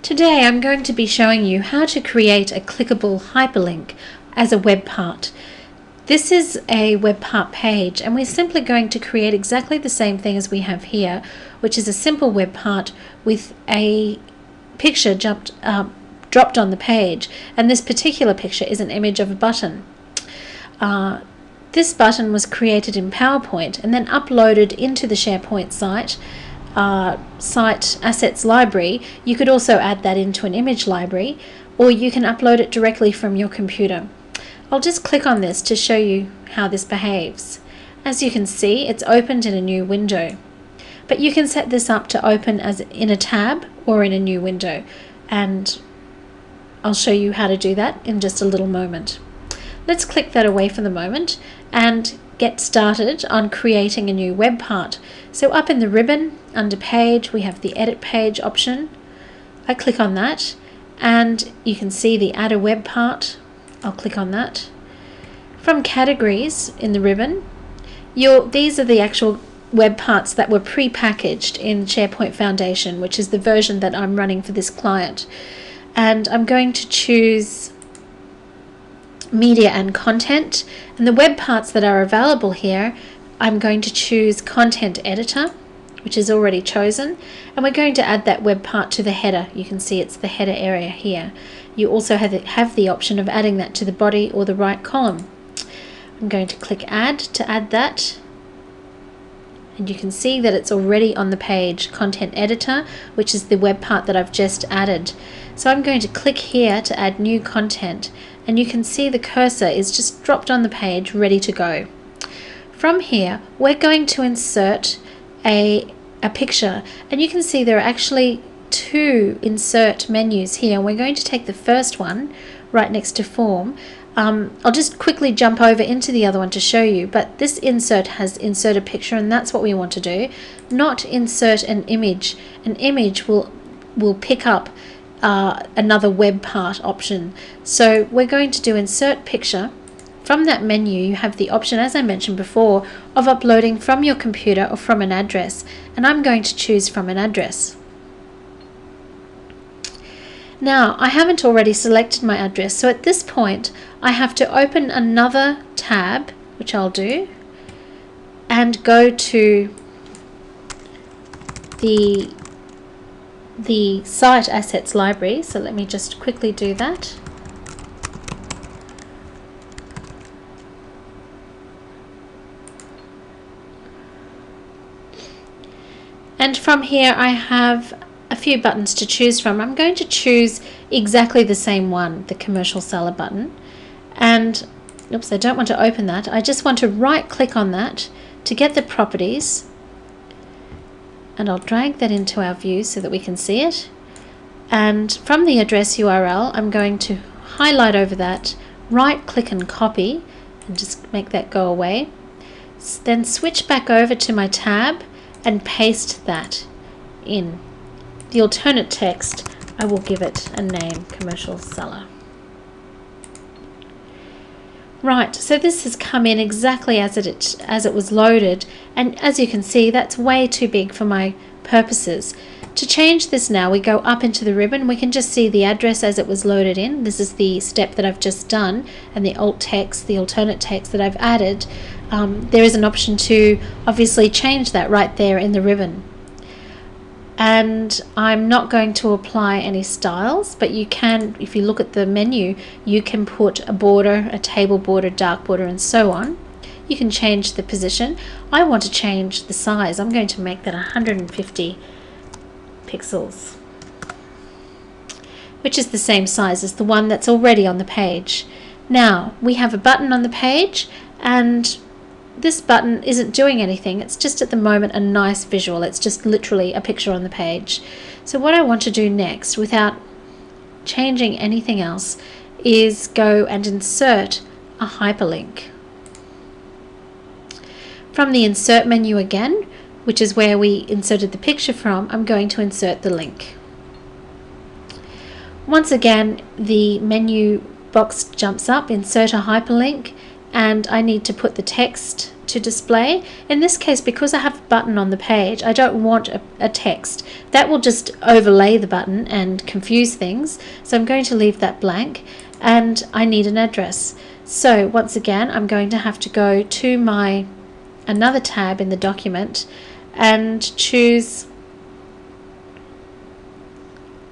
Today I'm going to be showing you how to create a clickable hyperlink as a web part. This is a web part page and we're simply going to create exactly the same thing as we have here, which is a simple web part with a picture dropped on the page, and this particular picture is an image of a button. This button was created in PowerPoint and then uploaded into the SharePoint site assets library. You could also add that into an image library, or you can upload it directly from your computer. I'll just click on this to show you how this behaves. As you can see, it's opened in a new window, but you can set this up to open as in a tab or in a new window, and I'll show you how to do that in just a little moment. Let's click that away for the moment and get started on creating a new web part. So up in the ribbon under page we have the edit page option. I click on that and you can see the add a web part. I'll click on that. From categories in the ribbon, these are the actual web parts that were pre-packaged in SharePoint Foundation, which is the version that I'm running for this client. And I'm going to choose media and content, and the web parts that are available here, I'm going to choose content editor, which is already chosen, and we're going to add that web part to the header. You can see it's the header area here. You also have the option of adding that to the body or the right column. I'm going to click add to add that, and you can see that it's already on the page, content editor, which is the web part that I've just added. So I'm going to click here to add new content, and you can see the cursor is just dropped on the page ready to go. From here we're going to insert a picture, and you can see there are actually two insert menus here, and we're going to take the first one right next to form. I'll just quickly jump over into the other one to show you, but this insert has insert a picture, and that's what we want to do, not insert an image. An image will pick up another web part option. So we're going to do insert picture. From that menu you have the option, as I mentioned before, of uploading from your computer or from an address, and I'm going to choose from an address. Now I haven't already selected my address, so at this point I have to open another tab, which I'll do, and go to the site assets library. So let me just quickly do that. And from here I have a few buttons to choose from. I'm going to choose exactly the same one, the commercial seller button, and oops, I don't want to open that. I just want to right click on that to get the properties, and I'll drag that into our view so that we can see it. And from the address URL I'm going to highlight over that, right click and copy, and just make that go away. Then switch back over to my tab and paste that in. The alternate text, I will give it a name, commercial seller. Right, so this has come in exactly as it was loaded, and as you can see that's way too big for my purposes. To change this now, we go up into the ribbon. We can just see the address as it was loaded in. This is the step that I've just done, and the alt text, the alternate text that I've added. There is an option to obviously change that right there in the ribbon. And I'm not going to apply any styles, but you can, if you look at the menu, you can put a border, a table border, dark border, and so on. You can change the position. I want to change the size. I'm going to make that 150 pixels, which is the same size as the one that's already on the page. Now we have a button on the page, and this button isn't doing anything. It's just at the moment a nice visual. It's just literally a picture on the page. So what I want to do next, without changing anything else, is go and insert a hyperlink. From the insert menu again, which is where we inserted the picture from, I'm going to insert the link. Once again the menu box jumps up, insert a hyperlink, and I need to put the text to display. In this case, because I have a button on the page, I don't want a text. That will just overlay the button and confuse things. So I'm going to leave that blank, and I need an address. So once again, I'm going to have to go to another tab in the document and choose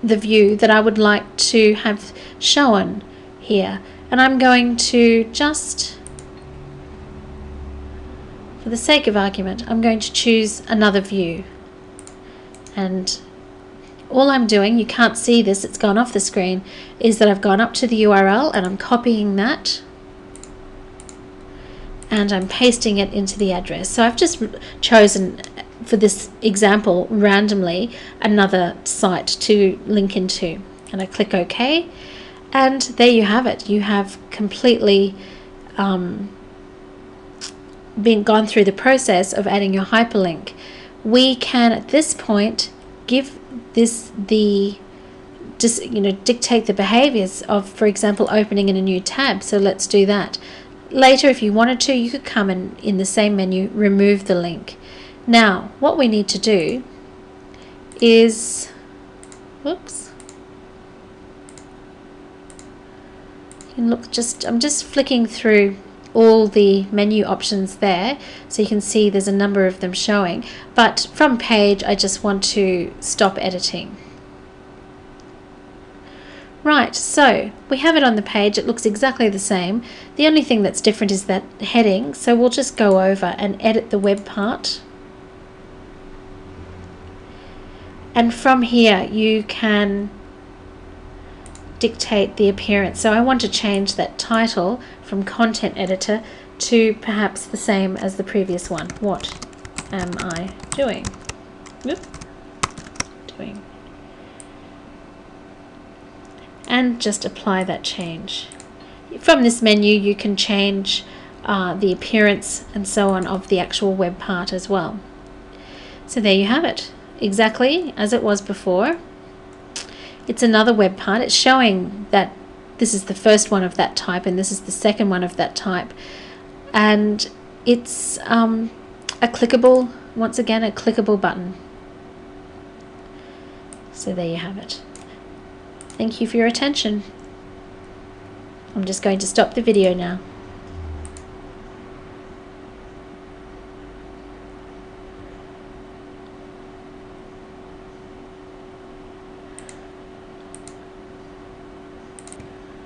the view that I would like to have shown here. And I'm going to just, for the sake of argument, I'm going to choose another view. And all I'm doing, you can't see this, it's gone off the screen, is that I've gone up to the URL and I'm copying that and I'm pasting it into the address. So I've just chosen, for this example, randomly another site to link into, and I click OK, and there you have it. You have completely gone through the process of adding your hyperlink. We can at this point give this dictate the behaviors of, for example, opening in a new tab. So let's do that. Later, if you wanted to, you could come and in the same menu remove the link. Now what we need to do is, whoops, you can look, I'm just flicking through all the menu options there, so you can see there's a number of them showing, but from page I just want to stop editing. Right, so we have it on the page. It looks exactly the same. The only thing that's different is that heading, so we'll just go over and edit the web part. And from here you can dictate the appearance. So I want to change that title from content editor to perhaps the same as the previous one. What am I doing? Doing. And just apply that change. From this menu you can change the appearance and so on of the actual web part as well. So there you have it, exactly as it was before. It's another web part. It's showing that this is the first one of that type and this is the second one of that type, and it's a clickable, once again, a clickable button. So there you have it. Thank you for your attention. I'm just going to stop the video now.